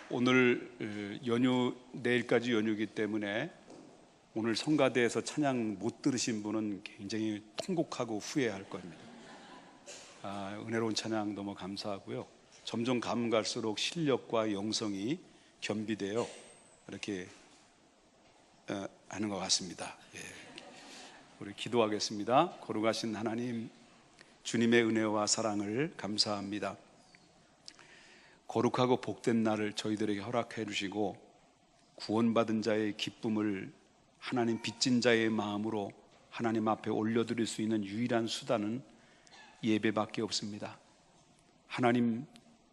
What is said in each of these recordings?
오늘 연휴, 내일까지 연휴이기 때문에 오늘 성가대에서 찬양 못 들으신 분은 굉장히 통곡하고 후회할 겁니다. 은혜로운 찬양 너무 감사하고요. 점점 가면 갈수록 실력과 영성이 겸비되어 이렇게 하는 것 같습니다. 우리 기도하겠습니다. 거룩하신 하나님, 주님의 은혜와 사랑을 감사합니다. 거룩하고 복된 날을 저희들에게 허락해 주시고 구원받은 자의 기쁨을 하나님 빚진 자의 마음으로 하나님 앞에 올려드릴 수 있는 유일한 수단은 예배밖에 없습니다. 하나님,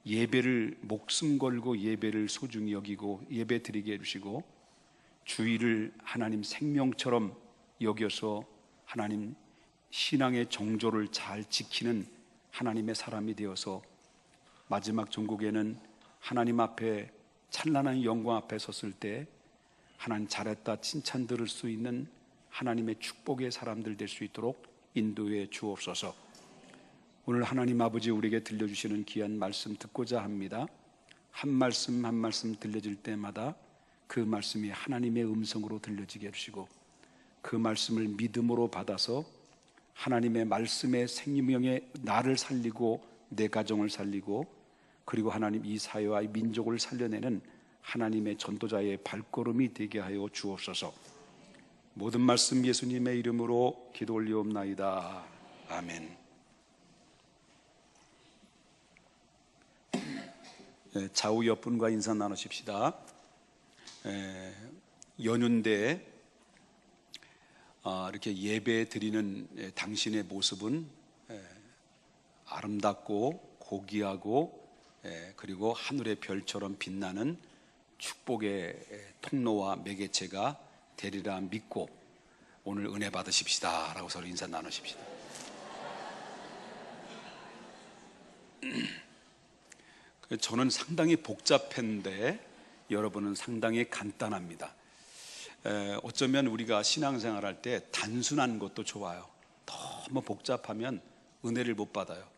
예배를 목숨 걸고 예배를 소중히 여기고 예배 드리게 해주시고 주일을 하나님 생명처럼 여겨서 하나님 신앙의 정조를 잘 지키는 하나님의 사람이 되어서 마지막 종국에는 하나님 앞에 찬란한 영광 앞에 섰을 때 하나님 잘했다 칭찬 들을 수 있는 하나님의 축복의 사람들 될 수 있도록 인도해 주옵소서. 오늘 하나님 아버지 우리에게 들려주시는 귀한 말씀 듣고자 합니다. 한 말씀 한 말씀 들려질 때마다 그 말씀이 하나님의 음성으로 들려지게 해주시고 그 말씀을 믿음으로 받아서 하나님의 말씀의 생명의 나를 살리고 내 가정을 살리고 그리고 하나님 이 사회와 이 민족을 살려내는 하나님의 전도자의 발걸음이 되게 하여 주옵소서. 모든 말씀 예수님의 이름으로 기도 올리옵나이다. 아멘. 좌우 옆분과 인사 나누십시다. 연휴인데 이렇게 예배 드리는 당신의 모습은 아름답고 고귀하고 그리고 하늘의 별처럼 빛나는 축복의 통로와 매개체가 되리라 믿고 오늘 은혜 받으십시다 라고 서로 인사 나누십시다. 저는 상당히 복잡한데 여러분은 상당히 간단합니다. 어쩌면 우리가 신앙생활 할 때 단순한 것도 좋아요. 너무 복잡하면 은혜를 못 받아요.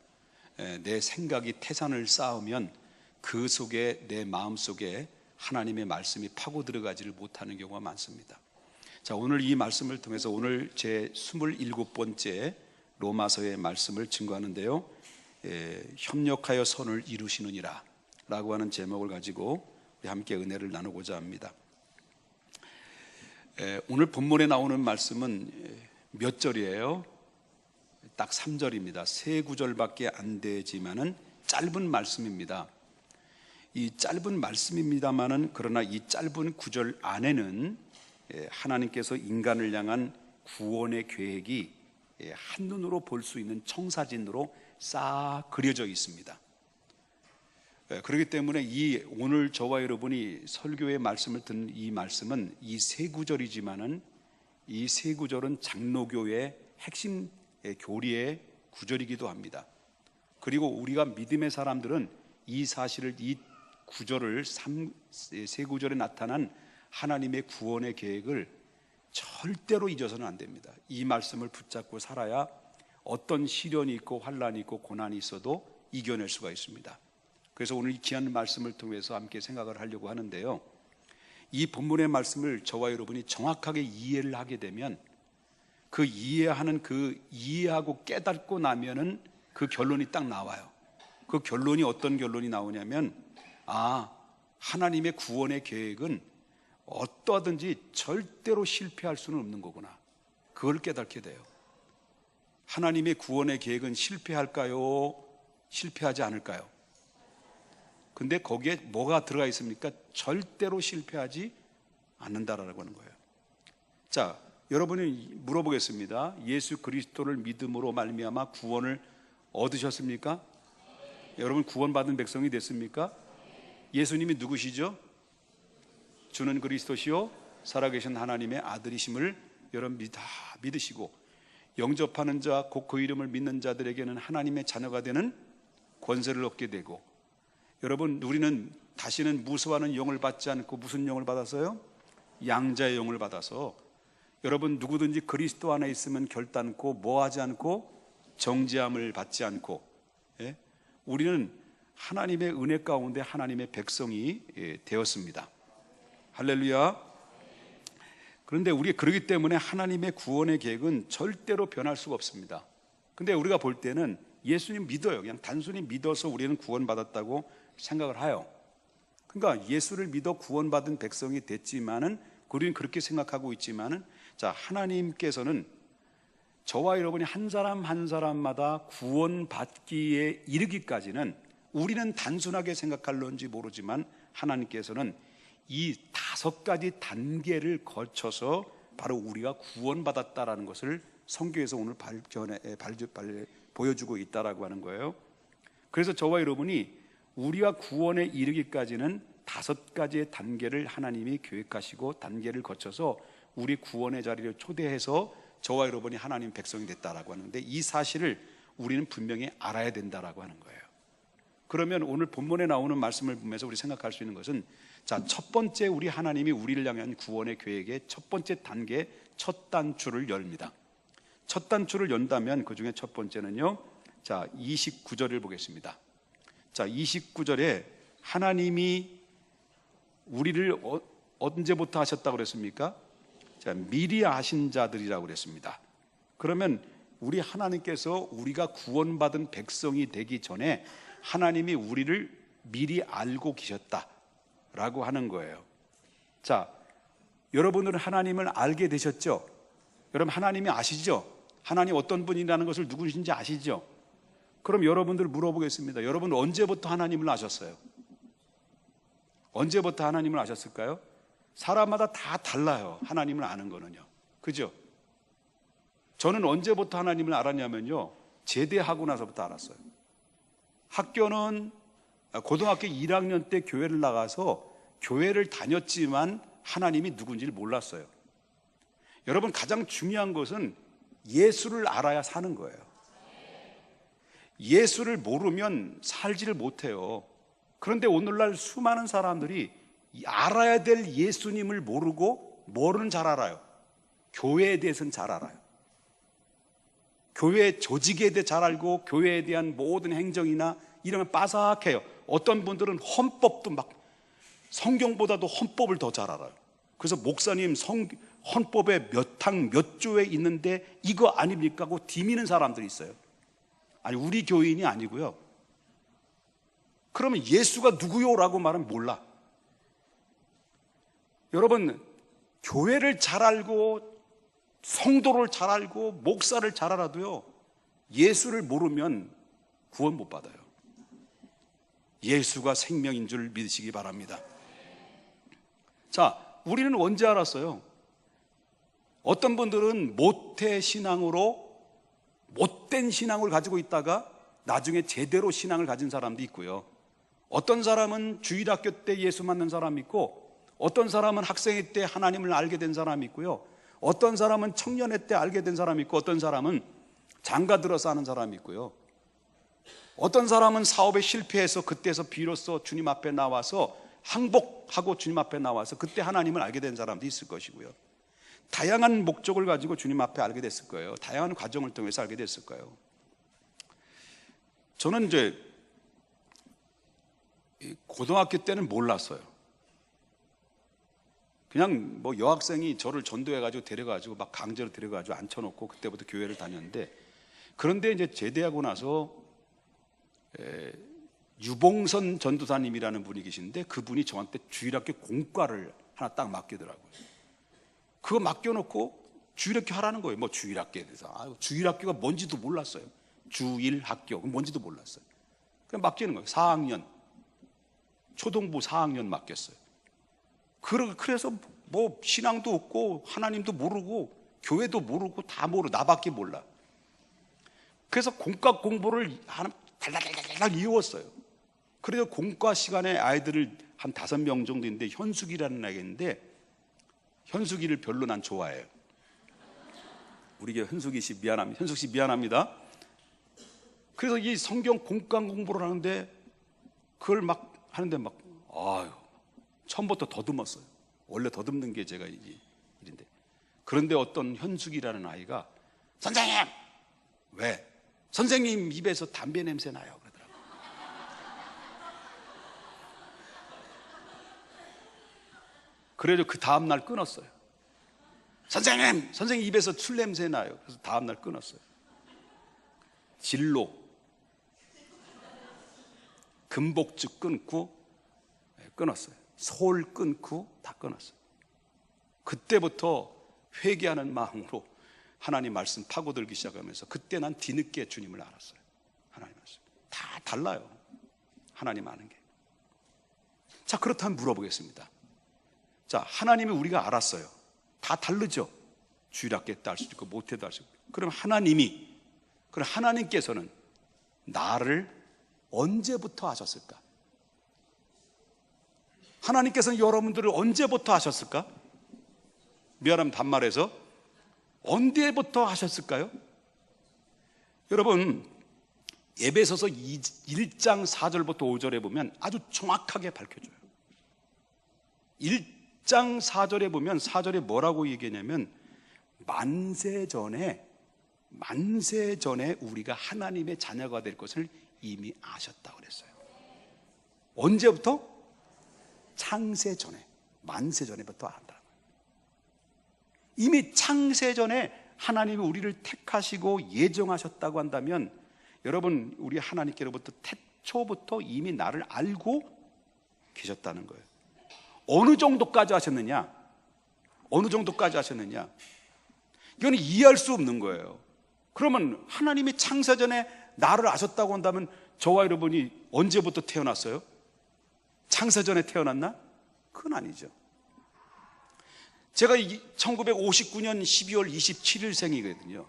내 생각이 태산을 쌓으면 그 속에 내 마음 속에 하나님의 말씀이 파고 들어가지를 못하는 경우가 많습니다. 자, 오늘 이 말씀을 통해서 오늘 제 27번째 로마서의 말씀을 증거하는데요. 협력하여 선을 이루시느니라 라고 하는 제목을 가지고 함께 은혜를 나누고자 합니다. 오늘 본문에 나오는 말씀은 몇 절이에요? 딱 3절입니다. 세 구절밖에 안 되지만은 짧은 말씀입니다. 이 짧은 말씀입니다만은 그러나 이 짧은 구절 안에는 하나님께서 인간을 향한 구원의 계획이 한눈으로 볼 수 있는 청사진으로 싹 그려져 있습니다. 그렇기 때문에 이 오늘 저와 여러분이 설교의 말씀을 듣는 이 말씀은 이 세 구절이지만은 이 세 구절은 장로교의 핵심 교리의 구절이기도 합니다. 그리고 우리가 믿음의 사람들은 이 사실을 이 구절을 세 구절에 나타난 하나님의 구원의 계획을 절대로 잊어서는 안 됩니다. 이 말씀을 붙잡고 살아야 어떤 시련이 있고 환난이 있고 고난이 있어도 이겨낼 수가 있습니다. 그래서 오늘 이 귀한 말씀을 통해서 함께 생각을 하려고 하는데요. 이 본문의 말씀을 저와 여러분이 정확하게 이해를 하게 되면 그 이해하고 깨닫고 나면은 그 결론이 딱 나와요. 그 결론이 어떤 결론이 나오냐면 하나님의 구원의 계획은 어떠하든지 절대로 실패할 수는 없는 거구나. 그걸 깨닫게 돼요. 하나님의 구원의 계획은 실패할까요? 실패하지 않을까요? 근데 거기에 뭐가 들어가 있습니까? 절대로 실패하지 않는다라고 하는 거예요. 자, 여러분이 물어보겠습니다. 예수 그리스도를 믿음으로 말미암아 구원을 얻으셨습니까? 여러분 구원받은 백성이 됐습니까? 예수님이 누구시죠? 주는 그리스도시요 살아계신 하나님의 아들이심을 여러분 다 믿으시고 영접하는 자, 곧 그 이름을 믿는 자들에게는 하나님의 자녀가 되는 권세를 얻게 되고, 여러분 우리는 다시는 무서워하는 영을 받지 않고 무슨 영을 받았어요? 양자의 영을 받아서 여러분 누구든지 그리스도 안에 있으면 결단코 뭐하지 않고 정죄함을 받지 않고, 우리는 하나님의 은혜 가운데 하나님의 백성이 되었습니다. 할렐루야. 그런데 우리가 그러기 때문에 하나님의 구원의 계획은 절대로 변할 수가 없습니다. 근데 우리가 볼 때는 예수님 믿어요. 그냥 단순히 믿어서 우리는 구원받았다고 생각을 해요. 그러니까 예수를 믿어 구원받은 백성이 됐지만은 우리는 그렇게 생각하고 있지만은, 자, 하나님께서는 저와 여러분이 한 사람 한 사람마다 구원받기에 이르기까지는 우리는 단순하게 생각할런지 모르지만 하나님께서는 이 5가지 단계를 거쳐서 바로 우리가 구원받았다라는 것을 성경에서 오늘 보여주고 있다라고 하는 거예요. 그래서 저와 여러분이 우리가 구원에 이르기까지는 5가지의 단계를 하나님이 계획하시고 단계를 거쳐서 우리 구원의 자리를 초대해서 저와 여러분이 하나님 백성이 됐다라고 하는데, 이 사실을 우리는 분명히 알아야 된다라고 하는 거예요. 그러면 오늘 본문에 나오는 말씀을 보면서 우리 생각할 수 있는 것은, 자, 첫 번째 우리 하나님이 우리를 향한 구원의 계획의 첫 번째 단계, 첫 단추를 열립니다. 첫 단추를 연다면 그 중에 첫 번째는요, 자, 29절을 보겠습니다. 자, 29절에 하나님이 우리를 언제부터 하셨다고 그랬습니까? 자, 미리 아신 자들이라고 그랬습니다. 그러면 우리 하나님께서 우리가 구원받은 백성이 되기 전에 하나님이 우리를 미리 알고 계셨다라고 하는 거예요. 자, 여러분들은 하나님을 알게 되셨죠? 여러분 하나님이 아시죠? 하나님 어떤 분이라는 것을 누구신지 아시죠? 그럼 여러분들 물어보겠습니다. 여러분 언제부터 하나님을 아셨어요? 언제부터 하나님을 아셨을까요? 사람마다 다 달라요. 하나님을 아는 거는요. 그죠? 저는 언제부터 하나님을 알았냐면요, 제대하고 나서부터 알았어요. 학교는 고등학교 1학년 때 교회를 나가서 교회를 다녔지만 하나님이 누군지를 몰랐어요. 여러분 가장 중요한 것은 예수를 알아야 사는 거예요. 예수를 모르면 살지를 못해요. 그런데 오늘날 수많은 사람들이 알아야 될 예수님을 모르고 뭐는 잘 알아요? 교회에 대해서는 잘 알아요. 교회 조직에 대해 잘 알고 교회에 대한 모든 행정이나 이러면 빠삭해요. 어떤 분들은 헌법도 막 성경보다도 헌법을 더 잘 알아요. 그래서 목사님 헌법에 몇 항 몇 조에 있는데 이거 아닙니까? 하고 디미는 사람들이 있어요. 아니 우리 교인이 아니고요. 그러면 예수가 누구요? 라고 말하면 몰라. 여러분 교회를 잘 알고 성도를 잘 알고 목사를 잘 알아도요, 예수를 모르면 구원 못 받아요. 예수가 생명인 줄 믿으시기 바랍니다. 자, 우리는 언제 알았어요? 어떤 분들은 모태신앙으로 못된 신앙을 가지고 있다가 나중에 제대로 신앙을 가진 사람도 있고요. 어떤 사람은 주일학교 때 예수 만난 사람이 있고, 어떤 사람은 학생회 때 하나님을 알게 된 사람이 있고요. 어떤 사람은 청년회 때 알게 된 사람이 있고, 어떤 사람은 장가 들어서 하는 사람이 있고요. 어떤 사람은 사업에 실패해서 그때서 비로소 주님 앞에 나와서 항복하고 주님 앞에 나와서 그때 하나님을 알게 된 사람도 있을 것이고요. 다양한 목적을 가지고 주님 앞에 알게 됐을 거예요. 다양한 과정을 통해서 알게 됐을 거예요. 저는 이제 고등학교 때는 몰랐어요. 그냥 뭐 여학생이 저를 전도해가지고 데려가지고 막 강제로 데려가지고 앉혀놓고 그때부터 교회를 다녔는데, 그런데 이제 제대하고 나서 유봉선 전도사님이라는 분이 계신데 그분이 저한테 주일학교 공과를 하나 딱 맡기더라고요. 그거 맡겨놓고 주일학교 하라는 거예요. 뭐 주일학교에 대해서. 주일학교가 뭔지도 몰랐어요. 주일학교 뭔지도 몰랐어요. 그냥 맡기는 거예요. 4학년 초등부 4학년 맡겼어요. 그래서 뭐 신앙도 없고 하나님도 모르고 교회도 모르고 다 모르고 나밖에 몰라. 그래서 공과 공부를 달달달달 이어왔어요. 그래서 공과 시간에 아이들을 한 5명 정도 있는데 현숙이라는 아이가 있는데, 현숙이를 별로 난 좋아해요. 우리 현숙이 씨 미안합니다. 현숙 씨 미안합니다. 그래서 이 성경 공과 공부를 하는데 그걸 막 하는데 막 처음부터 더듬었어요. 원래 더듬는 게 제가 일인데. 그런데 어떤 현숙이라는 아이가 선생님! 왜? 선생님 입에서 담배 냄새 나요. 그러더라고요. 그래도 그 다음날 끊었어요. 선생님 입에서 술 냄새 나요. 그래서 다음날 끊었어요. 진로, 금복주 끊었어요. 소울 끊고 다 끊었어요. 그때부터 회개하는 마음으로 하나님 말씀 파고들기 시작하면서 그때 난 뒤늦게 주님을 알았어요. 하나님 말씀 다 달라요. 하나님 아는 게. 자, 그렇다면 물어보겠습니다. 자, 하나님이 우리가 알았어요. 다 다르죠. 주일학교 때 할 수도 있고 모태도 할 수 있고. 그럼 하나님께서는 나를 언제부터 아셨을까? 하나님께서는 여러분들을 언제부터 아셨을까? 미안하면 반말해서 언제부터 하셨을까요? 여러분, 에베소서 1장 4절부터 5절에 보면 아주 정확하게 밝혀줘요. 1장 4절에 보면 4절에 뭐라고 얘기하냐면 만세 전에 우리가 하나님의 자녀가 될 것을 이미 아셨다고 그랬어요. 언제부터? 창세 전에, 만세 전에부터 안다. 이미 창세 전에 하나님이 우리를 택하시고 예정하셨다고 한다면 여러분, 우리 하나님께로부터 태초부터 이미 나를 알고 계셨다는 거예요. 어느 정도까지 하셨느냐? 이건 이해할 수 없는 거예요. 그러면 하나님이 창세 전에 나를 아셨다고 한다면 저와 여러분이 언제부터 태어났어요? 창세 전에 태어났나? 그건 아니죠. 제가 1959년 12월 27일 생이거든요.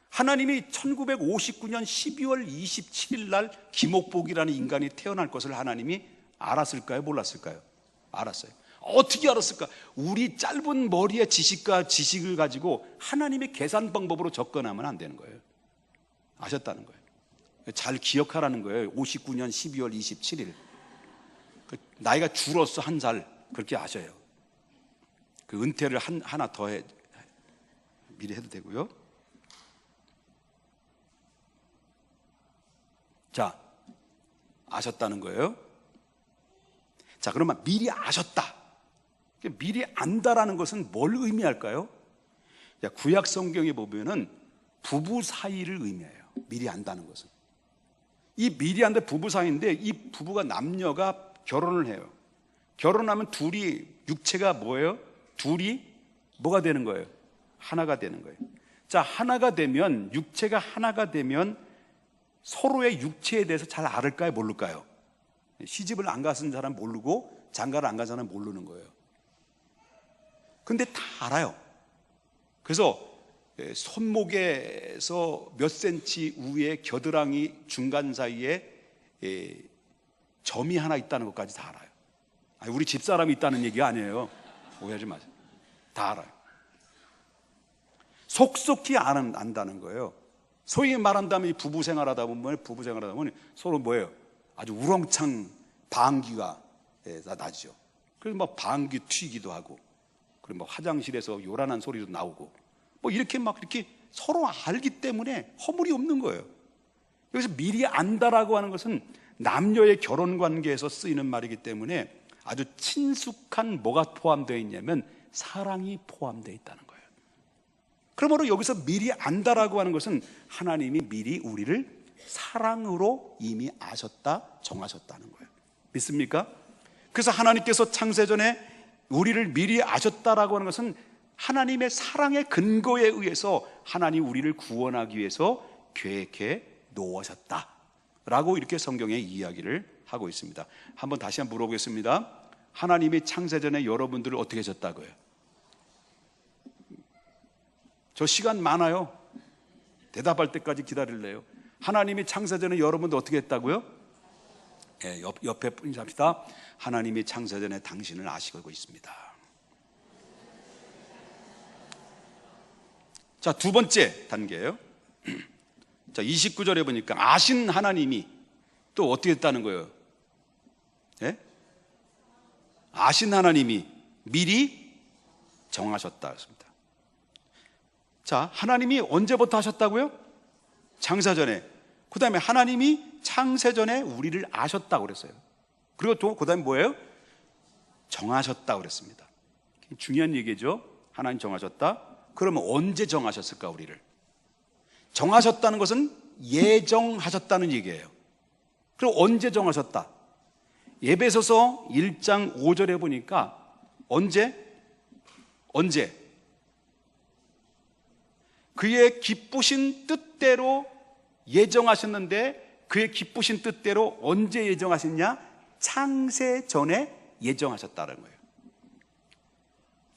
하나님이 1959년 12월 27일 날 김옥복이라는 인간이 태어날 것을 하나님이 알았을까요? 몰랐을까요? 알았어요. 어떻게 알았을까? 우리 짧은 머리의 지식을 가지고 하나님의 계산 방법으로 접근하면 안 되는 거예요. 아셨다는 거예요. 잘 기억하라는 거예요. 59년 12월 27일. 나이가 줄었어, 한 살. 그렇게 아셔요. 그 은퇴를 하나 더 미리 해도 되고요. 자, 아셨다는 거예요. 자, 그러면 미리 아셨다. 미리 안다라는 것은 뭘 의미할까요? 구약 성경에 보면은 부부 사이를 의미해요. 미리 안다는 것은. 이 미리 안다 부부 사이인데 이 부부가 남녀가 결혼을 해요. 결혼하면 둘이 육체가 뭐예요? 둘이 뭐가 되는 거예요? 하나가 되는 거예요. 자, 하나가 되면, 육체가 하나가 되면 서로의 육체에 대해서 잘 알을까요? 모를까요? 시집을 안 가신 사람 모르고 장가를 안 간 사람 모르는 거예요. 근데 다 알아요. 그래서 손목에서 몇 센치 위에 겨드랑이 중간 사이에 점이 하나 있다는 것까지 다 알아요. 우리 집사람이 있다는 얘기가 아니에요. 오해하지 마세요. 다 알아요. 속속히 안다는 거예요. 소위 말한다면 이 부부 생활하다 보면 서로 뭐예요? 아주 우렁창 방귀가 나죠. 그래서 막 방귀 튀기도 하고, 그리고 뭐 화장실에서 요란한 소리도 나오고, 뭐 이렇게 서로 알기 때문에 허물이 없는 거예요. 여기서 미리 안다라고 하는 것은 남녀의 결혼 관계에서 쓰이는 말이기 때문에 아주 친숙한 뭐가 포함되어 있냐면 사랑이 포함되어 있다는 거예요. 그러므로 여기서 미리 안다라고 하는 것은 하나님이 미리 우리를 사랑으로 이미 아셨다, 정하셨다는 거예요. 믿습니까? 그래서 하나님께서 창세전에 우리를 미리 아셨다라고 하는 것은 하나님의 사랑의 근거에 의해서 하나님 우리를 구원하기 위해서 계획해 놓으셨다라고 이렇게 성경에 이야기를 하고 있습니다. 다시 한번 물어보겠습니다. 하나님이 창세전에 여러분들을 어떻게 하셨다고요? 저 시간 많아요. 대답할 때까지 기다릴래요. 하나님이 창세전에 여러분들 어떻게 했다고요? 옆에 분이 합시다. 하나님이 창세전에 당신을 아시고 있습니다. 자, 두 번째 단계예요. 자, 29절에 보니까 아신 하나님이 또 어떻게 했다는 거예요? 예? 아신 하나님이 미리 정하셨다 했습니다. 자, 하나님이 언제부터 하셨다고요? 창세전에. 그 다음에 하나님이 창세전에 우리를 아셨다고 그랬어요. 그리고 또 그 다음에 뭐예요? 정하셨다고 그랬습니다. 중요한 얘기죠. 하나님 정하셨다. 그러면 언제 정하셨을까? 우리를 정하셨다는 것은 예정하셨다는 얘기예요. 그럼 언제 정하셨다? 에베소서 1장 5절에 보니까 언제? 그의 기쁘신 뜻대로 예정하셨는데, 그의 기쁘신 뜻대로 언제 예정하셨냐? 창세 전에 예정하셨다는 거예요.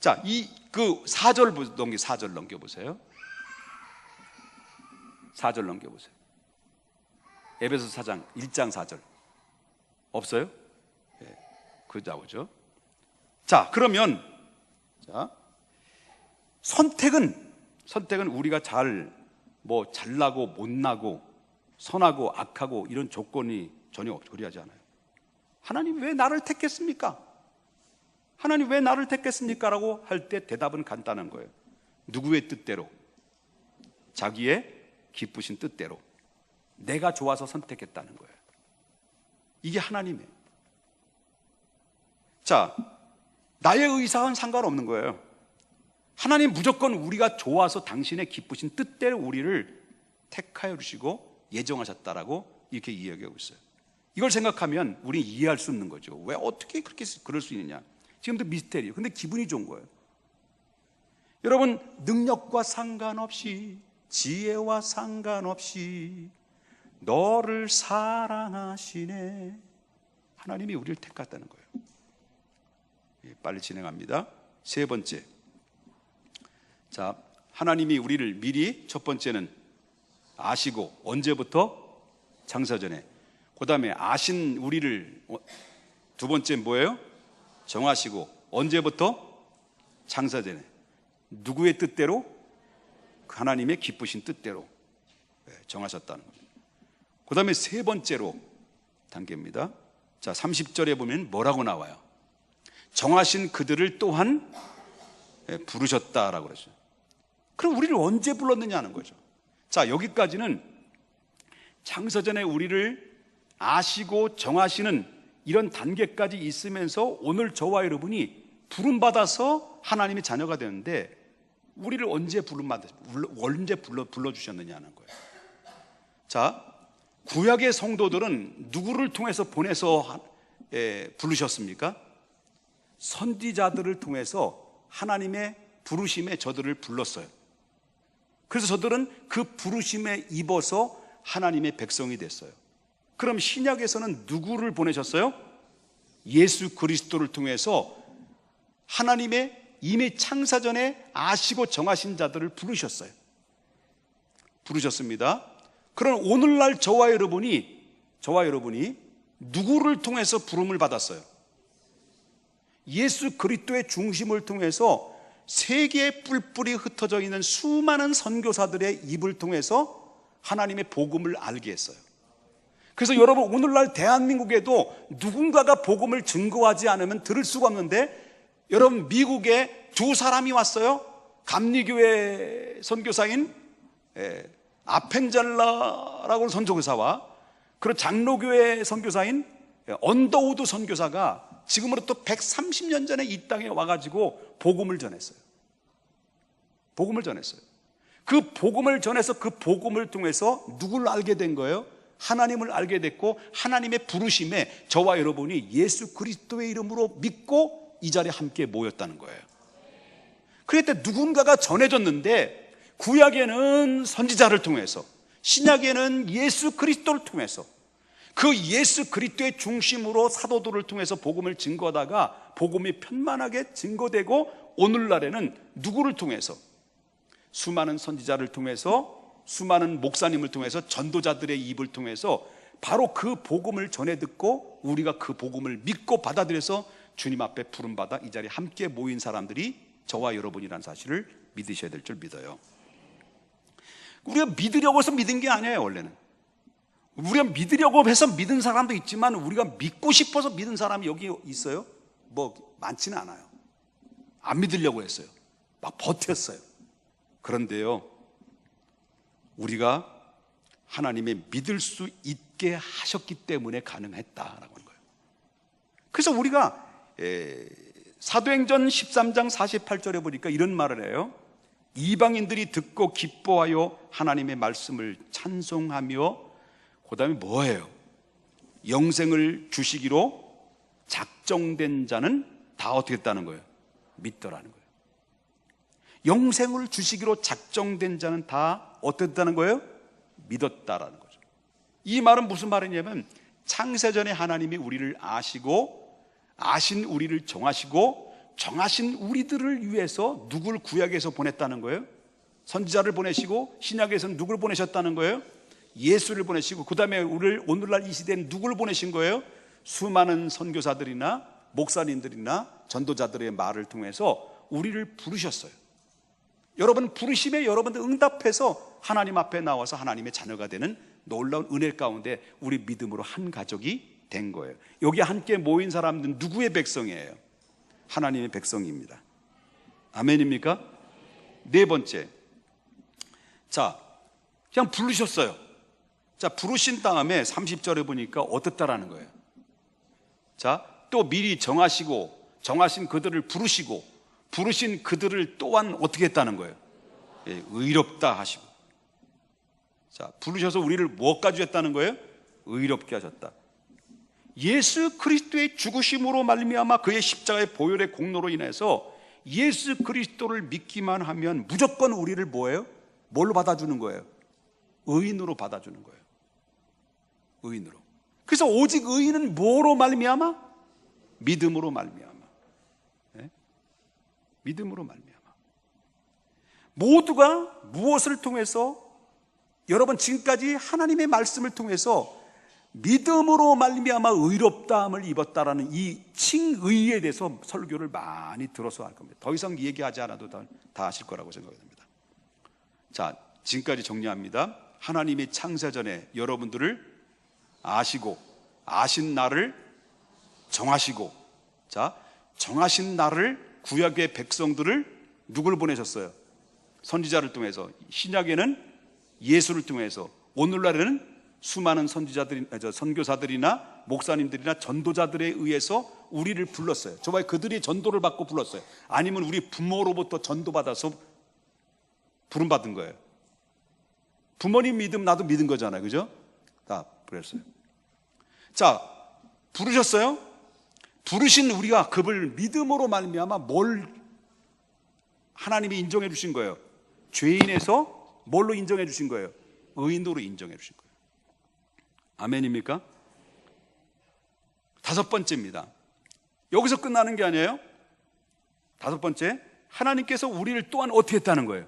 자, 그 4절 넘겨보세요. 4절 넘겨보세요. 에베소 4장 1장 4절 없어요? 네, 그 나오죠. 자, 그러면 선택은 우리가 잘나고 못나고 선하고 악하고 이런 조건이 전혀 그리하지 않아요. 하나님 왜 나를 택했습니까? 하나님 왜 나를 택했습니까? 라고 할 때 대답은 간단한 거예요. 누구의 뜻대로? 자기의 기쁘신 뜻대로. 내가 좋아서 선택했다는 거예요. 이게 하나님이에요. 자, 나의 의사와는 상관없는 거예요. 하나님 무조건 우리가 좋아서 당신의 기쁘신 뜻대로 우리를 택하여 주시고 예정하셨다라고 이렇게 이야기하고 있어요. 이걸 생각하면 우리는 이해할 수 없는 거죠. 왜 어떻게 그렇게 그럴 수 있느냐? 지금도 미스테리예요. 근데 기분이 좋은 거예요. 여러분, 능력과 상관없이, 지혜와 상관없이 너를 사랑하시네. 하나님이 우리를 택했다는 거예요. 빨리 진행합니다. 세 번째, 자, 하나님이 우리를 미리, 첫 번째는 아시고, 언제부터? 창세전에. 그 다음에 아신 우리를, 두 번째 뭐예요? 정하시고, 언제부터? 창세전에. 누구의 뜻대로? 하나님의 기쁘신 뜻대로 정하셨다는 겁니다. 그 다음에 세 번째로 단계입니다. 자, 30절에 보면 뭐라고 나와요? 정하신 그들을 또한 부르셨다라고 그러죠. 그럼 우리를 언제 불렀느냐는 거죠. 자, 여기까지는 창세전에 우리를 아시고 정하시는 이런 단계까지 있으면서 오늘 저와 여러분이 부름받아서 하나님의 자녀가 되는데, 우리를 언제 불러주셨느냐는 거예요. 자, 구약의 성도들은 누구를 통해서 보내서 부르셨습니까? 선지자들을 통해서 하나님의 부르심에 저들을 불렀어요. 그래서 저들은 그 부르심에 입어서 하나님의 백성이 됐어요. 그럼 신약에서는 누구를 보내셨어요? 예수 그리스도를 통해서 하나님의 이미 창사전에 아시고 정하신 자들을 부르셨습니다. 그럼 오늘날 저와 여러분이 누구를 통해서 부름을 받았어요? 예수 그리스도의 중심을 통해서 세계에 뿔뿔이 흩어져 있는 수많은 선교사들의 입을 통해서 하나님의 복음을 알게 했어요. 그래서 여러분, 오늘날 대한민국에도 누군가가 복음을 증거하지 않으면 들을 수가 없는데, 여러분, 미국에 두 사람이 왔어요. 감리교회 선교사인 아펜젤라라고 하는 선교사와 그리고 장로교회 선교사인 언더우드 선교사가 지금으로부터 130년 전에 이 땅에 와가지고 복음을 전했어요. 그 복음을 전해서 그 복음을 통해서 누구를 알게 된 거예요? 하나님을 알게 됐고, 하나님의 부르심에 저와 여러분이 예수 그리스도의 이름으로 믿고 이 자리에 함께 모였다는 거예요. 그때 누군가가 전해졌는데, 구약에는 선지자를 통해서, 신약에는 예수 그리스도를 통해서, 그 예수 그리스도의 중심으로 사도들을 통해서 복음을 증거하다가 복음이 편만하게 증거되고, 오늘날에는 누구를 통해서? 수많은 선지자를 통해서, 수많은 목사님을 통해서, 전도자들의 입을 통해서 바로 그 복음을 전해 듣고 우리가 그 복음을 믿고 받아들여서 주님 앞에 부름받아 이 자리에 함께 모인 사람들이 저와 여러분이라는 사실을 믿으셔야 될 줄 믿어요. 우리가 믿으려고 해서 믿은 게 아니에요. 원래는 우리가 믿으려고 해서 믿은 사람도 있지만, 우리가 믿고 싶어서 믿은 사람이 여기 있어요? 뭐 많지는 않아요. 안 믿으려고 했어요. 막 버텼어요. 그런데요, 우리가 하나님의 믿을 수 있게 하셨기 때문에 가능했다라고 하는 거예요. 그래서 우리가 사도행전 13장 48절에 보니까 이런 말을 해요. 이방인들이 듣고 기뻐하여 하나님의 말씀을 찬송하며, 그 다음에 뭐예요? 영생을 주시기로 작정된 자는 다 어떻게 했다는 거예요? 믿더라는 거예요. 영생을 주시기로 작정된 자는 다 어땠다는 거예요? 믿었다라는 거죠. 이 말은 무슨 말이냐면, 창세전에 하나님이 우리를 아시고, 아신 우리를 정하시고, 정하신 우리들을 위해서 누굴 구약에서 보냈다는 거예요? 선지자를 보내시고, 신약에서는 누굴 보내셨다는 거예요? 예수를 보내시고, 그 다음에 우리를 오늘날 이 시대엔 누굴 보내신 거예요? 수많은 선교사들이나 목사님들이나 전도자들의 말을 통해서 우리를 부르셨어요. 여러분 부르심에 여러분들 응답해서 하나님 앞에 나와서 하나님의 자녀가 되는 놀라운 은혜 가운데 우리 믿음으로 한 가족이 된 거예요. 여기 함께 모인 사람들은 누구의 백성이에요? 하나님의 백성입니다. 아멘입니까? 네 번째, 자, 그냥 부르셨어요. 자, 부르신 다음에 30절에 보니까 어떻다라는 거예요? 자, 또 미리 정하시고, 정하신 그들을 부르시고, 부르신 그들을 또한 어떻게 했다는 거예요? 예, 의롭다 하시고. 자, 부르셔서 우리를 뭐까지 했다는 거예요? 의롭게 하셨다. 예수 그리스도의 죽으심으로 말미암아 그의 십자가의 보혈의 공로로 인해서 예수 그리스도를 믿기만 하면 무조건 우리를 뭐예요? 뭘로 받아주는 거예요? 의인으로 받아주는 거예요. 의인으로. 그래서 오직 의인은 뭐로 말미암아? 믿음으로 말미암아. 네? 믿음으로 말미암아. 모두가 무엇을 통해서, 여러분 지금까지 하나님의 말씀을 통해서 믿음으로 말미암아 의롭다함을 입었다라는 이 칭의에 대해서 설교를 많이 들어서 할 겁니다. 더 이상 얘기하지 않아도 다 아실 거라고 생각이 듭니다. 자, 지금까지 정리합니다. 하나님이 창세전에 여러분들을 아시고, 아신 나를 정하시고, 자, 정하신 나를, 구약의 백성들을 누굴 보내셨어요? 선지자를 통해서. 신약에는 예수를 통해서, 오늘날에는 수많은 선교사들이나 목사님들이나 전도자들에 의해서 우리를 불렀어요. 저와의 그들이 전도를 받고 불렀어요. 아니면 우리 부모로부터 전도받아서 부름받은 거예요. 부모님 믿음 나도 믿은 거잖아요. 그죠? 다 그랬어요. 자, 부르셨어요? 부르신 우리가 그를 믿음으로 말미암아 뭘 하나님이 인정해 주신 거예요? 죄인에서 뭘로 인정해 주신 거예요? 의인으로 인정해 주신 거예요. 아멘입니까? 다섯 번째입니다. 여기서 끝나는 게 아니에요. 다섯 번째, 하나님께서 우리를 또한 어떻게 했다는 거예요?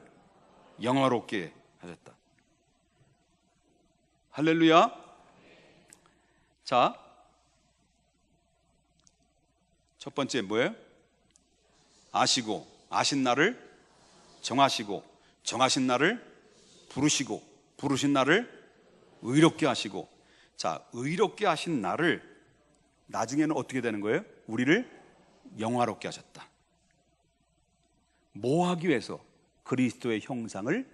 영화롭게 하셨다. 할렐루야. 자, 첫 번째 뭐예요? 아시고, 아신 나를 정하시고, 정하신 나를 부르시고, 부르신 나를 의롭게 하시고. 자, 의롭게 하신 나를 나중에는 어떻게 되는 거예요? 우리를 영화롭게 하셨다. 뭐 하기 위해서? 그리스도의 형상을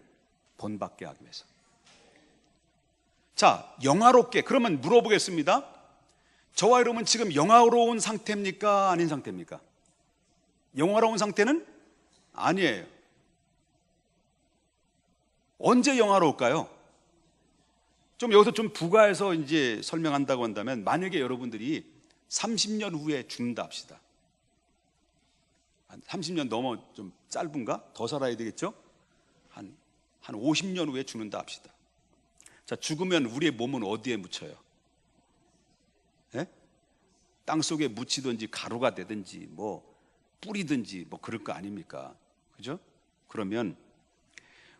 본받게 하기 위해서. 자, 영화롭게. 그러면 물어보겠습니다. 저와 여러분 지금 영화로운 상태입니까? 아닌 상태입니까? 영화로운 상태는 아니에요. 언제 영화로울까요? 좀 여기서 좀 부가해서 이제 설명한다고 한다면, 만약에 여러분들이 30년 후에 죽는다 합시다. 30년 넘어 좀 짧은가? 더 살아야 되겠죠? 한 50년 후에 죽는다 합시다. 자, 죽으면 우리의 몸은 어디에 묻혀요? 예? 땅 속에 묻히든지 가루가 되든지 뭐 뿌리든지 뭐 그럴 거 아닙니까? 그죠? 그러면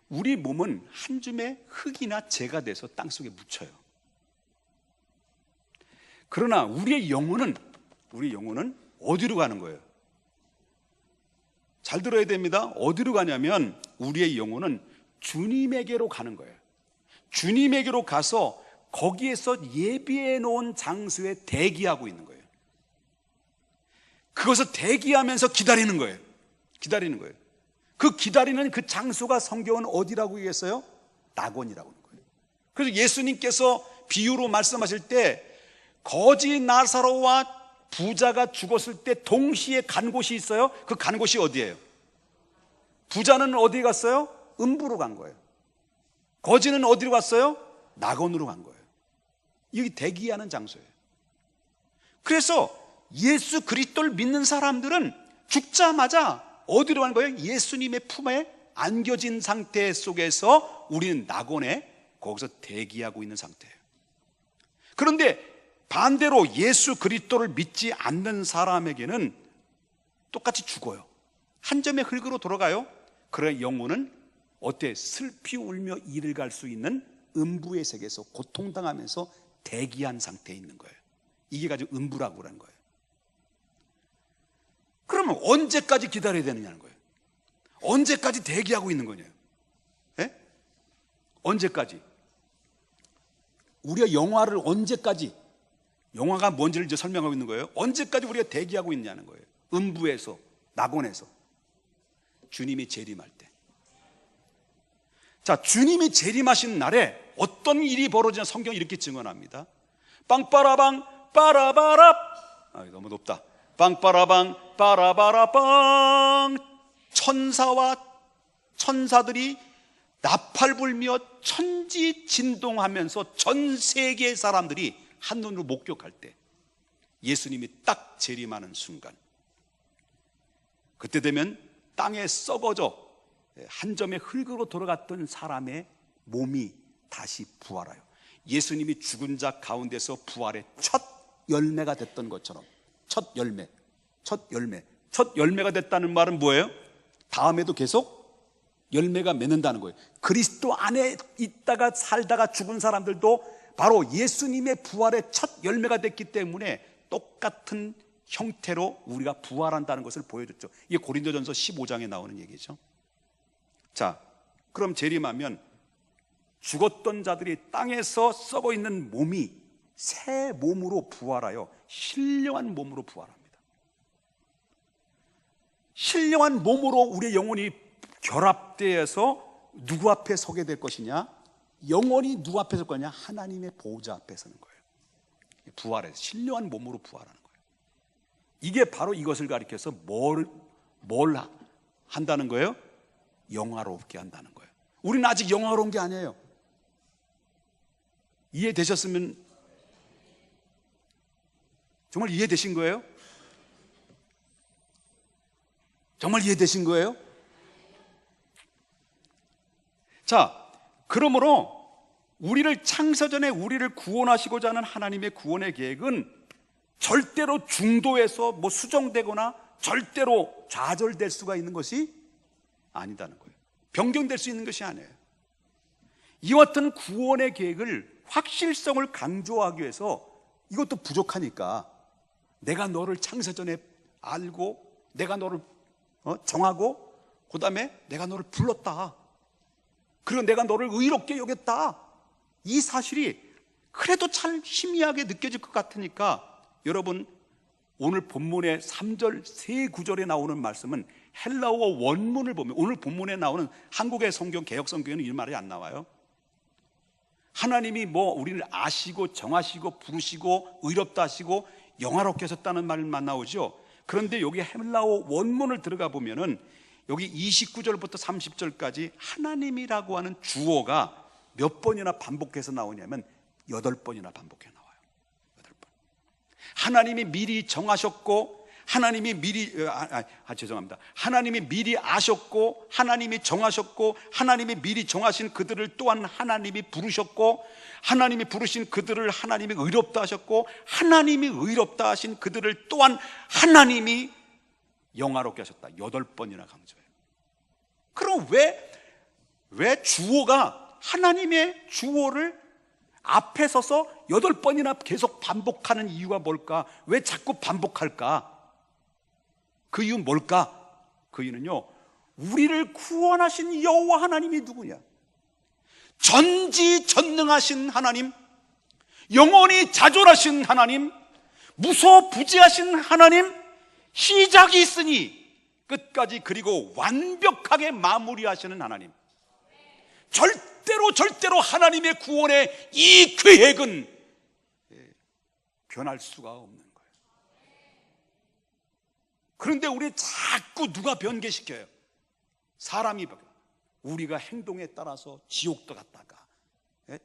우리 몸은 한 줌의 흙이나 재가 돼서 땅 속에 묻혀요. 그러나 우리의 영혼은 어디로 가는 거예요? 잘 들어야 됩니다. 어디로 가냐면 우리의 영혼은 주님에게로 가는 거예요. 주님에게로 가서 거기에서 예비해 놓은 장소에 대기하고 있는 거예요. 그것을 대기하면서 기다리는 거예요. 기다리는 거예요. 그 기다리는 그 장소가 성경은 어디라고 얘기했어요? 낙원이라고 하는 거예요. 그래서 예수님께서 비유로 말씀하실 때 거지 나사로와 부자가 죽었을 때 동시에 간 곳이 있어요. 그 간 곳이 어디예요? 부자는 어디 갔어요? 음부로 간 거예요. 거지는 어디로 갔어요? 낙원으로 간 거예요. 여기 대기하는 장소예요. 그래서 예수 그리스도를 믿는 사람들은 죽자마자 어디로 가는 거예요? 예수님의 품에 안겨진 상태 속에서 우리는 낙원에 거기서 대기하고 있는 상태예요. 그런데 반대로 예수 그리스도를 믿지 않는 사람에게는 똑같이 죽어요. 한 점의 흙으로 돌아가요. 그러나 영혼은 어때? 슬피 울며 이를 갈 수 있는 음부의 세계에서 고통당하면서 대기한 상태에 있는 거예요. 이게 가지고 음부라고 하는 거예요. 그러면 언제까지 기다려야 되느냐는 거예요. 언제까지 대기하고 있는 거냐요. 예? 언제까지? 우리가 영화를 언제까지, 영화가 뭔지를 이제 설명하고 있는 거예요. 언제까지 우리가 대기하고 있냐는 거예요. 음부에서, 낙원에서. 주님이 재림할 때. 자, 주님이 재림하신 날에 어떤 일이 벌어지나 성경이 이렇게 증언합니다. 빵빠라방 빠라바랍. 너무 높다. 빵빠라방 빠라바라빵. 천사와 천사들이 나팔 불며 천지 진동하면서 전 세계의 사람들이 한눈으로 목격할 때 예수님이 딱 재림하는 순간, 그때 되면 땅에 썩어져 한 점의 흙으로 돌아갔던 사람의 몸이 다시 부활해요. 예수님이 죽은 자 가운데서 부활의 첫 열매가 됐던 것처럼, 첫 열매가 됐다는 말은 뭐예요? 다음에도 계속 열매가 맺는다는 거예요. 그리스도 안에 있다가 살다가 죽은 사람들도 바로 예수님의 부활의 첫 열매가 됐기 때문에 똑같은 형태로 우리가 부활한다는 것을 보여줬죠. 이게 고린도전서 15장에 나오는 얘기죠. 자, 그럼 재림하면 죽었던 자들이 땅에서 썩어 있는 몸이 새 몸으로 부활하여 신령한 몸으로 부활합니다. 신령한 몸으로 우리의 영혼이 결합되어서 누구 앞에 서게 될 것이냐? 영원히 누구 앞에 설 거냐? 하나님의 보호자 앞에 서는 거예요. 부활해서 신령한 몸으로 부활하는 거예요. 이게 바로 이것을 가리켜서 뭘 한다는 거예요? 영화롭게 한다는 거예요. 우리는 아직 영화로운 게 아니에요. 이해되셨으면, 정말 이해되신 거예요? 정말 이해되신 거예요? 자, 그러므로 우리를 창세전에 우리를 구원하시고자 하는 하나님의 구원의 계획은 절대로 중도에서 수정되거나 절대로 좌절될 수가 있는 것이 아니다는 거예요. 변경될 수 있는 것이 아니에요. 이와 같은 구원의 계획을 확실성을 강조하기 위해서 이것도 부족하니까 내가 너를 창세전에 알고 내가 너를 정하고 그 다음에 내가 너를 불렀다. 그리고 내가 너를 의롭게 여겼다. 이 사실이 그래도 참 희미하게 느껴질 것 같으니까 여러분, 오늘 본문의 3절 세 구절에 나오는 말씀은 헬라어 원문을 보면 오늘 본문에 나오는 한국의 성경, 개역 성경에는 이 말이 안 나와요. 하나님이 우리를 아시고 정하시고 부르시고 의롭다 하시고 영화롭게 하셨다는 말만 나오죠. 그런데 여기 헬라어 원문을 들어가 보면은 여기 29절부터 30절까지 하나님이라고 하는 주어가 몇 번이나 반복해서 나오냐면 8번이나 반복해 나와요. 8번. 하나님이 미리 정하셨고, 하나님이 미리 하나님이 미리 아셨고, 하나님이 정하셨고, 하나님이 미리 정하신 그들을 또한 하나님이 부르셨고, 하나님이 부르신 그들을 하나님이 의롭다 하셨고, 하나님이 의롭다 하신 그들을 또한 하나님이 영화롭게 하셨다. 8번이나 강조해요. 그럼 왜 주어가 하나님의 주어를 앞에 서서 8번이나 계속 반복하는 이유가 뭘까? 왜 자꾸 반복할까? 그 이유는 뭘까? 그 이유는요, 우리를 구원하신 여호와 하나님이 누구냐? 전지전능하신 하나님, 영원히 자존하신 하나님, 무소부지하신 하나님, 시작이 있으니 끝까지 그리고 완벽하게 마무리하시는 하나님. 절대로 하나님의 구원의 이 계획은 변할 수가 없는 거예요. 그런데 우리 자꾸 누가 변개시켜요? 사람이 우리가 행동에 따라서 지옥도 갔다가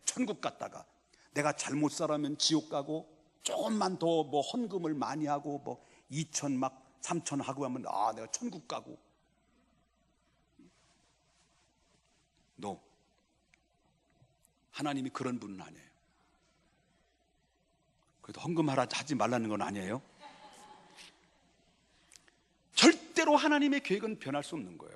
천국 갔다가, 내가 잘못 살면 지옥 가고, 조금만 더 뭐 헌금을 많이 하고 뭐 2천 막 3천 하고 하면 내가 천국 가고. No. 하나님이 그런 분은 아니에요. 그래도 헌금하라 하지 말라는 건 아니에요. 절대로 하나님의 계획은 변할 수 없는 거예요.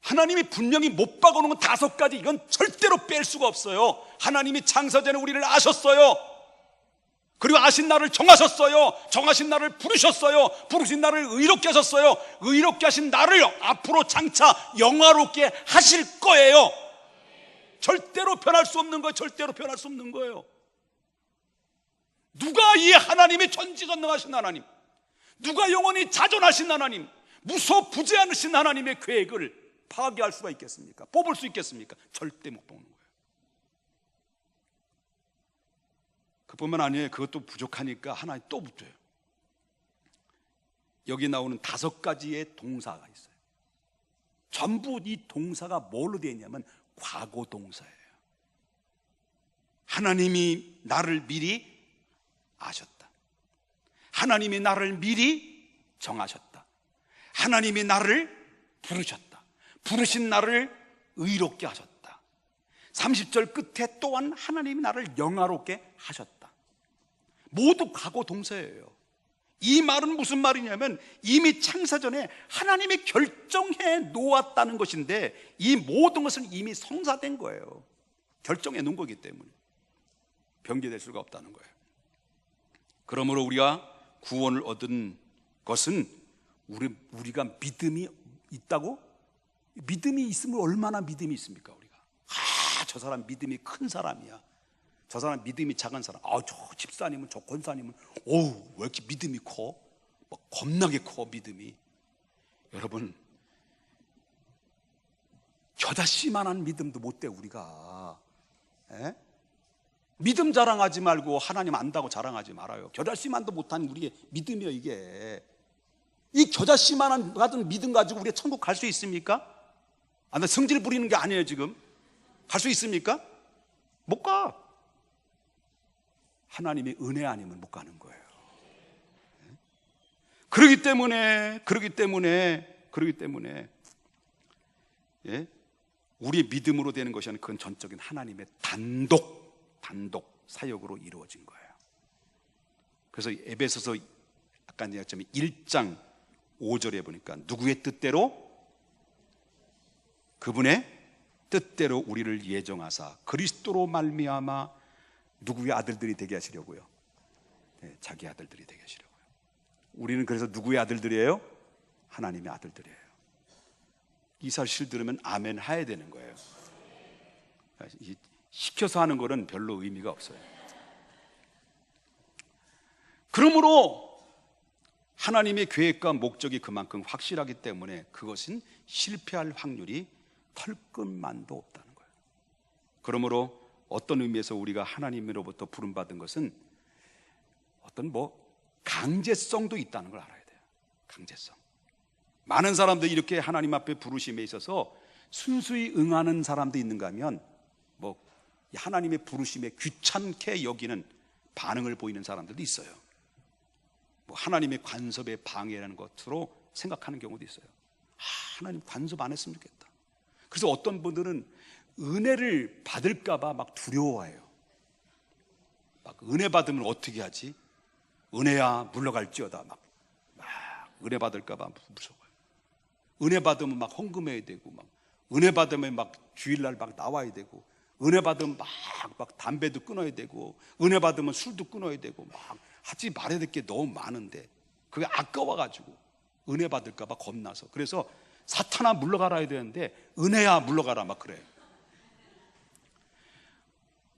하나님이 분명히 못 박아놓은 건 5가지, 이건 절대로 뺄 수가 없어요. 하나님이 창세전에 우리를 아셨어요. 그리고 아신 나를 정하셨어요. 정하신 나를 부르셨어요. 부르신 나를 의롭게 하셨어요. 의롭게 하신 나를 앞으로 장차 영화롭게 하실 거예요. 절대로 변할 수 없는 거예요. 절대로 변할 수 없는 거예요. 누가 이 하나님의 전지전능하신 하나님, 누가 영원히 자존하신 하나님, 무소부재하신 하나님의 계획을 파괴할 수가 있겠습니까? 뽑을 수 있겠습니까? 절대 못 뽑는 거예요. 그뿐만 아니에요. 그것도 부족하니까 하나 또 붙어요. 여기 나오는 5가지의 동사가 있어요. 전부 이 동사가 뭘로 되어 있냐면 과거 동사예요. 하나님이 나를 미리 아셨다. 하나님이 나를 미리 정하셨다. 하나님이 나를 부르셨다. 부르신 나를 의롭게 하셨다. 30절 끝에 또한 하나님이 나를 영화롭게 하셨다. 모두 과거 동사예요. 이 말은 무슨 말이냐면 이미 창세전에 하나님이 결정해 놓았다는 것인데, 이 모든 것은 이미 성사된 거예요. 결정해 놓은 거기 때문에 변개될 수가 없다는 거예요. 그러므로 우리가 구원을 얻은 것은 우리가 믿음이 있다고? 믿음이 있으면 얼마나 믿음이 있습니까? 우리가 저 사람 믿음이 큰 사람이야, 저 사람 믿음이 작은 사람, 저 집사님은, 저 권사님은 왜 이렇게 믿음이 커? 막 겁나게 커 믿음이. 여러분, 겨자씨만한 믿음도 못 돼 우리가. 믿음 자랑하지 말고 하나님 안다고 자랑하지 말아요. 겨자씨만도 못한 우리의 믿음이요 이게. 이 겨자씨만한 같은 믿음 가지고 우리가 천국 갈 수 있습니까? 나 성질 부리는 게 아니에요 지금. 갈 수 있습니까? 못 가. 하나님의 은혜 아니면 못 가는 거예요. 그러기 때문에 우리의 믿음으로 되는 것이 아니라 그건 전적인 하나님의 단독 사역으로 이루어진 거예요. 그래서 에베소서 아까 얘기했지만 1장 5절에 보니까 누구의 뜻대로, 그분의 뜻대로 우리를 예정하사 그리스도로 말미암아 누구의 아들들이 되게 하시려고요? 자기 아들들이 되게 하시려고요. 우리는 그래서 누구의 아들들이에요? 하나님의 아들들이에요. 이 사실 들으면 아멘 해야 되는 거예요. 시켜서 하는 거는 별로 의미가 없어요. 그러므로 하나님의 계획과 목적이 그만큼 확실하기 때문에 그것은 실패할 확률이 털끝만도 없다는 거예요. 그러므로 어떤 의미에서 우리가 하나님으로부터 부름받은 것은 어떤 강제성도 있다는 걸 알아야 돼요. 강제성. 많은 사람들이 이렇게 하나님 앞에 부르심에 있어서 순수히 응하는 사람도 있는가 하면 하나님의 부르심에 귀찮게 여기는 반응을 보이는 사람들도 있어요. 하나님의 간섭에 방해라는 것으로 생각하는 경우도 있어요. 하나님 간섭 안 했으면 좋겠다. 그래서 어떤 분들은 은혜를 받을까봐 막 두려워해요. 은혜 받으면 어떻게 하지? 은혜야 물러갈지어다. 막 은혜 받을까봐 무서워요. 은혜 받으면 막 헌금해야 되고, 은혜 받으면 막 주일날 막 나와야 되고, 은혜 받으면 막 담배도 끊어야 되고, 은혜 받으면 술도 끊어야 되고, 막 하지 말아야 될 게 너무 많은데 그게 아까워가지고 은혜 받을까봐 겁나서, 그래서 사탄아 물러가라 해야 되는데 은혜야 물러가라 막 그래요.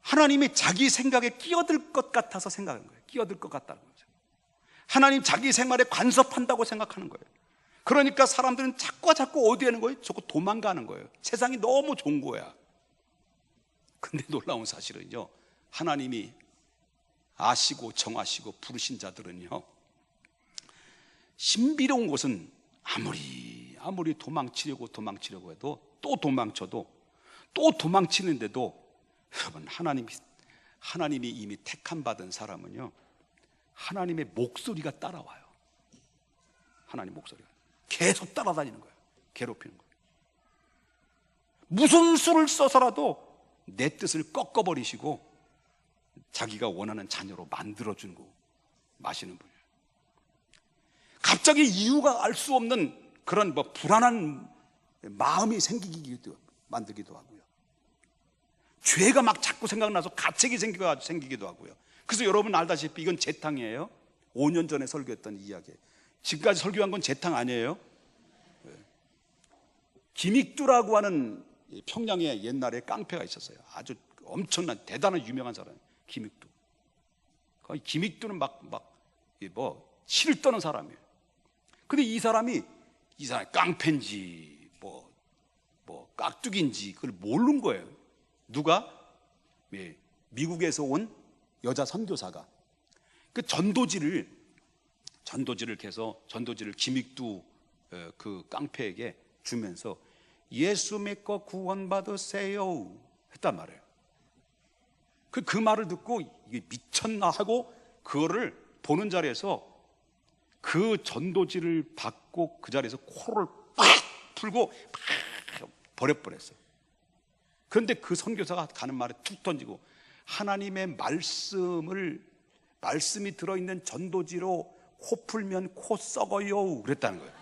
하나님이 자기 생각에 끼어들 것 같아서 생각하는 거예요. 끼어들 것 같다는 거죠. 하나님 자기 생활에 간섭한다고 생각하는 거예요. 그러니까 사람들은 자꾸 어디 가는 거예요? 자꾸 도망가는 거예요. 세상이 너무 좋은 거야. 근데 놀라운 사실은요, 하나님이 아시고 정하시고 부르신 자들은요, 신비로운 것은 아무리 도망치려고 해도 또 도망쳐도 또 도망치는데도, 여러분, 하나님이 이미 택함 받은 사람은요, 하나님의 목소리가 따라와요. 하나님 목소리가 계속 따라다니는 거예요. 괴롭히는 거예요. 무슨 수를 써서라도 내 뜻을 꺾어버리시고 자기가 원하는 자녀로 만들어주고 마시는 분이에요. 갑자기 이유가 알 수 없는 그런 불안한 마음이 만들기도 하고요. 죄가 막 자꾸 생각나서 가책이 생기기도 하고요. 그래서 여러분 알다시피 이건 재탕이에요. 5년 전에 설교했던 이야기. 지금까지 설교한 건 재탕 아니에요. 김익두라고 하는 평양에 옛날에 깡패가 있었어요. 아주 엄청난 대단한 유명한 사람, 김익두. 김익두는 치를 떠는 사람이에요. 근데 이 사람이 깡패인지 깍두기인지 그걸 모르는 거예요. 누가? 미국에서 온 여자 선교사가 그 전도지를 김익두 그 깡패에게 주면서 예수 믿고 구원받으세요 했단 말이에요. 그 말을 듣고 이게 미쳤나 하고 그거를 보는 자리에서 그 전도지를 받고 그 자리에서 코를 팍 풀고 팍 버려버렸어요. 그런데 그 선교사가 가는 말에 툭 던지고 하나님의 말씀이 들어있는 전도지로 코 풀면 코 썩어요 그랬다는 거예요.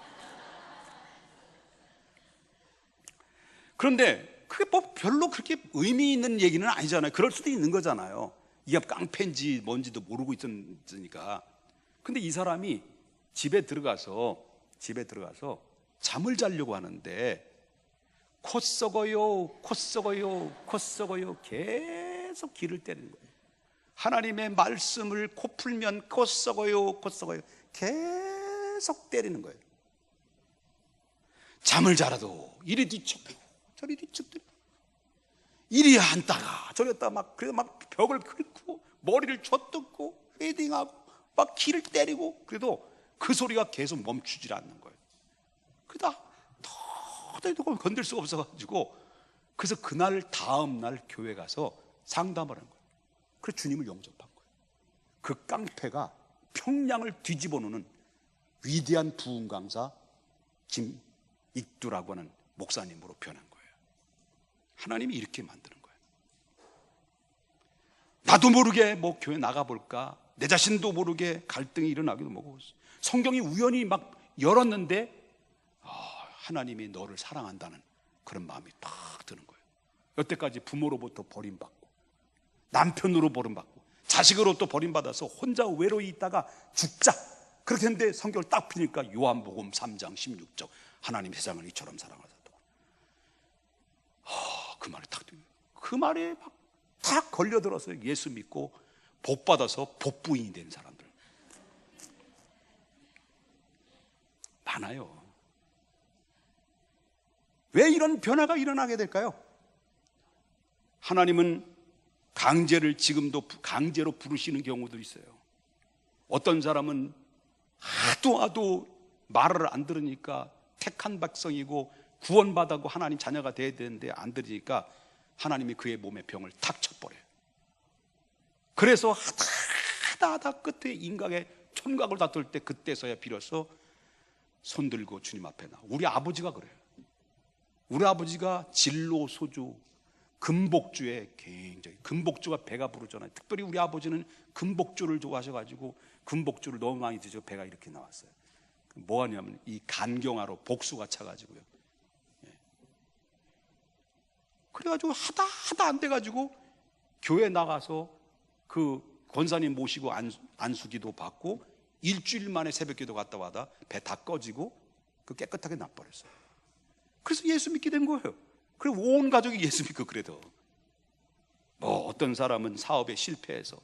그런데 그게 별로 그렇게 의미 있는 얘기는 아니잖아요. 그럴 수도 있는 거잖아요. 이게 깡패인지 뭔지도 모르고 있으니까. 근데 이 사람이 집에 들어가서 잠을 자려고 하는데 코 썩어요 계속 귀를 때리는 거예요. 하나님의 말씀을 코 풀면 코 썩어요 계속 때리는 거예요. 잠을 자라도 이리 뒤척고 저리 뒤척고 이리 앉다가 저리 앉다가 그래서 벽을 긁고 머리를 젖뜯고 헤딩하고 막 귀를 때리고, 그래도 그 소리가 계속 멈추질 않는 거예요. 그러다 도저히 건들 수가 없어가지고, 그래서 다음 날 교회 가서 상담을 한 거예요. 그래서 주님을 영접한 거예요. 그 깡패가 평양을 뒤집어 놓는 위대한 부흥 강사 김익두라고 하는 목사님으로 변한 거예요. 하나님이 이렇게 만드는 거예요. 나도 모르게 교회 나가볼까, 내 자신도 모르게 갈등이 일어나기도 하고, 성경이 우연히 막 열었는데 하나님이 너를 사랑한다는 그런 마음이 탁 드는 거예요. 여태까지 부모로부터 버림받고 남편으로 버림받고 자식으로부터 버림받아서 혼자 외로이 있다가 죽자 그렇게 했는데, 성경을 딱 피니까 요한복음 3장 16절 하나님 세상을 이처럼 사랑하셨다. 그 말이 그 말에 탁 걸려들어서 예수 믿고 복 받아서 복부인이 된 사람들 많아요. 왜 이런 변화가 일어나게 될까요? 하나님은 지금도 강제로 부르시는 경우도 있어요. 어떤 사람은 하도 말을 안 들으니까 택한 백성이고 구원받고 하나님 자녀가 돼야 되는데 안 들으니까 하나님이 그의 몸에 병을 탁 쳐버려요. 그래서 하다 끝에 인각에 촌각을 다툴 때 그때서야 비로소 손들고 주님 앞에 나. 우리 아버지가 그래요. 우리 아버지가 진로 소주 금복주에 굉장히, 금복주가 배가 부르잖아요. 특별히 우리 아버지는 금복주를 좋아하셔가지고 금복주를 너무 많이 드셔서 배가 이렇게 나왔어요. 뭐 하냐면 이 간경화로 복수가 차가지고요. 그래가지고 하다 안 돼가지고 교회 나가서 그 권사님 모시고 안수기도 받고 일주일 만에 새벽기도 갔다 와다 배 다 꺼지고 그 깨끗하게 나버렸어요. 그래서 예수 믿게 된 거예요. 그리고 온 가족이 예수 믿고. 그래도 어떤 사람은 사업에 실패해서,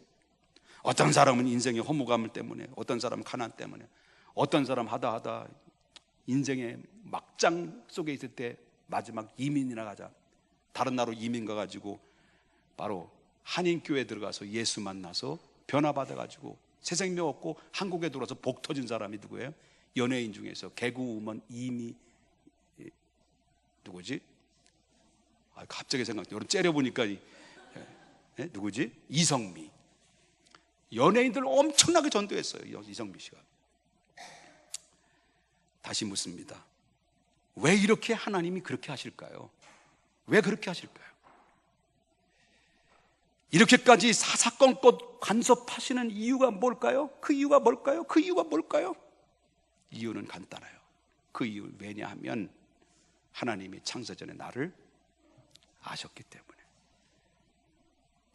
어떤 사람은 인생의 허무감 때문에, 어떤 사람은 가난 때문에, 어떤 사람 하다 인생의 막장 속에 있을 때 마지막 이민이나 가자, 다른 나라로 이민 가가지고 바로 한인교회 들어가서 예수 만나서 변화받아가지고 새 생명 얻고 한국에 들어와서 복 터진 사람이 누구예요? 연예인 중에서 개그우먼 이미 누구지? 갑자기 여러분 째려보니까 누구지? 이성미. 연예인들 엄청나게 전도했어요. 이성미 씨가. 다시 묻습니다. 왜 이렇게 하나님이 그렇게 하실까요? 왜 그렇게 하실까요? 이렇게까지 사사건건 간섭하시는 이유가 뭘까요? 그 이유가 뭘까요? 그 이유가 뭘까요? 이유는 간단해요. 그 이유, 왜냐하면 하나님이 창세전에 나를 아셨기 때문에.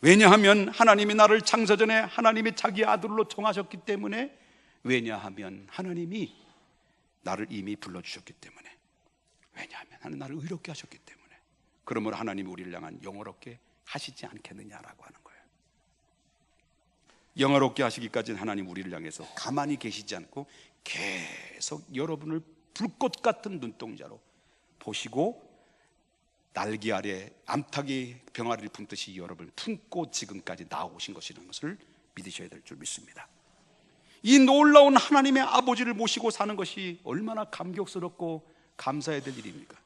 왜냐하면 하나님이 나를 창세전에 하나님이 자기 아들로 정하셨기 때문에. 왜냐하면 하나님이 나를 이미 불러주셨기 때문에. 왜냐하면 하나님 나를 의롭게 하셨기 때문에. 그러므로 하나님이 우리를 향한 영화롭게 하시지 않겠느냐라고 하는 거예요. 영화롭게 하시기까지는 하나님 우리를 향해서 가만히 계시지 않고 계속 여러분을 불꽃 같은 눈동자로 보시고 날개 아래 암탉이 병아리를 품듯이 여러분을 품고 지금까지 나오신 것이라는 것을 믿으셔야 될 줄 믿습니다. 이 놀라운 하나님의 아버지를 모시고 사는 것이 얼마나 감격스럽고 감사해야 될 일입니까?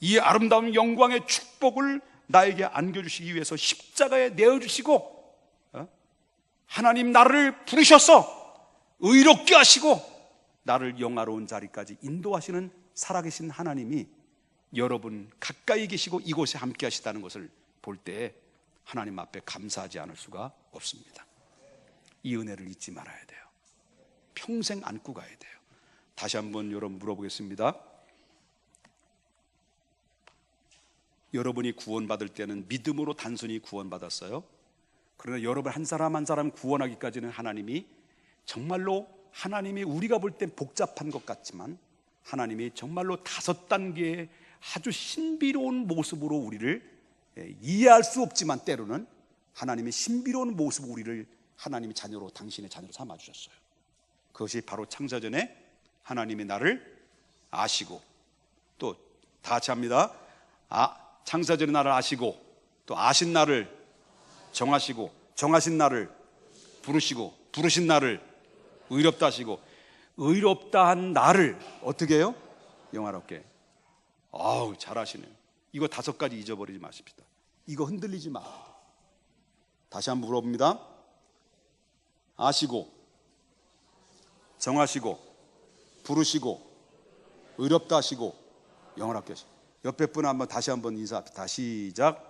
이 아름다운 영광의 축복을 나에게 안겨주시기 위해서 십자가에 내어주시고, 하나님 나를 부르셔서 의롭게 하시고 나를 영화로운 자리까지 인도하시는 살아계신 하나님이 여러분 가까이 계시고 이곳에 함께 하시다는 것을 볼 때 하나님 앞에 감사하지 않을 수가 없습니다. 이 은혜를 잊지 말아야 돼요. 평생 안고 가야 돼요. 다시 한번 여러분 물어보겠습니다. 여러분이 구원받을 때는 믿음으로 단순히 구원받았어요? 그러나 여러분 한 사람 한 사람 구원하기까지는 하나님이 정말로, 하나님이 우리가 볼 땐 복잡한 것 같지만 하나님이 정말로 5단계의 아주 신비로운 모습으로 우리를 이해할 수 없지만 때로는 하나님의 신비로운 모습으로 우리를 하나님의 자녀로, 당신의 자녀로 삼아주셨어요. 그것이 바로 창세전에 하나님이 나를 아시고, 또 다 같이 합니다. 창세전에 나를 아시고, 또 아신 나를 정하시고, 정하신 나를 부르시고, 부르신 나를 의롭다 하시고, 의롭다 한 나를 어떻게 해요? 영화롭게. 아우, 잘하시네요. 이거 5가지 잊어버리지 마십시다. 이거 흔들리지 마. 다시 한번 물어봅니다. 아시고, 정하시고, 부르시고, 의롭다 하시고, 영원하게 하시고. 옆에 분 한번 다시 한번 인사합시다. 시작.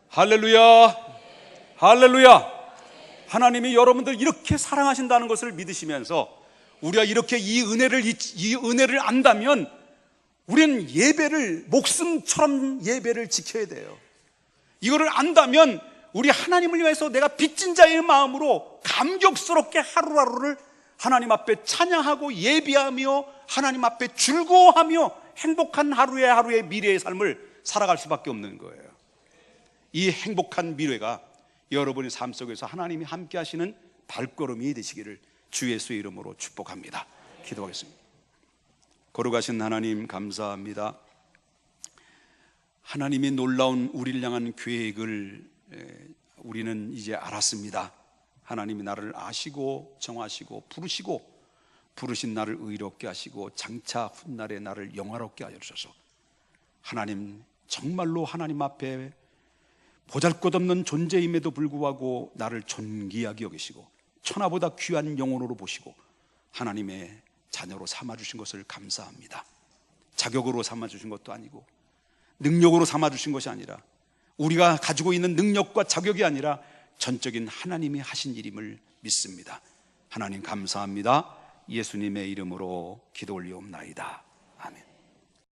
할렐루야, 할렐루야. 하나님이 여러분들 이렇게 사랑하신다는 것을 믿으시면서 우리가 이렇게 이 은혜를 안다면 우리는 예배를, 목숨처럼 예배를 지켜야 돼요. 이거를 안다면 우리 하나님을 위해서 내가 빚진 자의 마음으로 감격스럽게 하루하루를 하나님 앞에 찬양하고 예비하며 하나님 앞에 즐거워하며 행복한 하루의 미래의 삶을 살아갈 수밖에 없는 거예요. 이 행복한 미래가 여러분의 삶 속에서 하나님이 함께 하시는 발걸음이 되시기를 주 예수의 이름으로 축복합니다. 기도하겠습니다. 거룩하신 하나님, 감사합니다. 하나님의 놀라운 우리를 향한 계획을 우리는 이제 알았습니다. 하나님이 나를 아시고 정하시고 부르시고, 부르신 나를 의롭게 하시고 장차 훗날에 나를 영화롭게 하여 주셔서 하나님, 정말로 하나님 앞에 보잘것없는 존재임에도 불구하고 나를 존귀하게 여기시고 천하보다 귀한 영혼으로 보시고 하나님의 자녀로 삼아주신 것을 감사합니다. 자격으로 삼아주신 것도 아니고 능력으로 삼아주신 것이 아니라, 우리가 가지고 있는 능력과 자격이 아니라 전적인 하나님이 하신 일임을 믿습니다. 하나님 감사합니다. 예수님의 이름으로 기도 올리옵나이다. 아멘.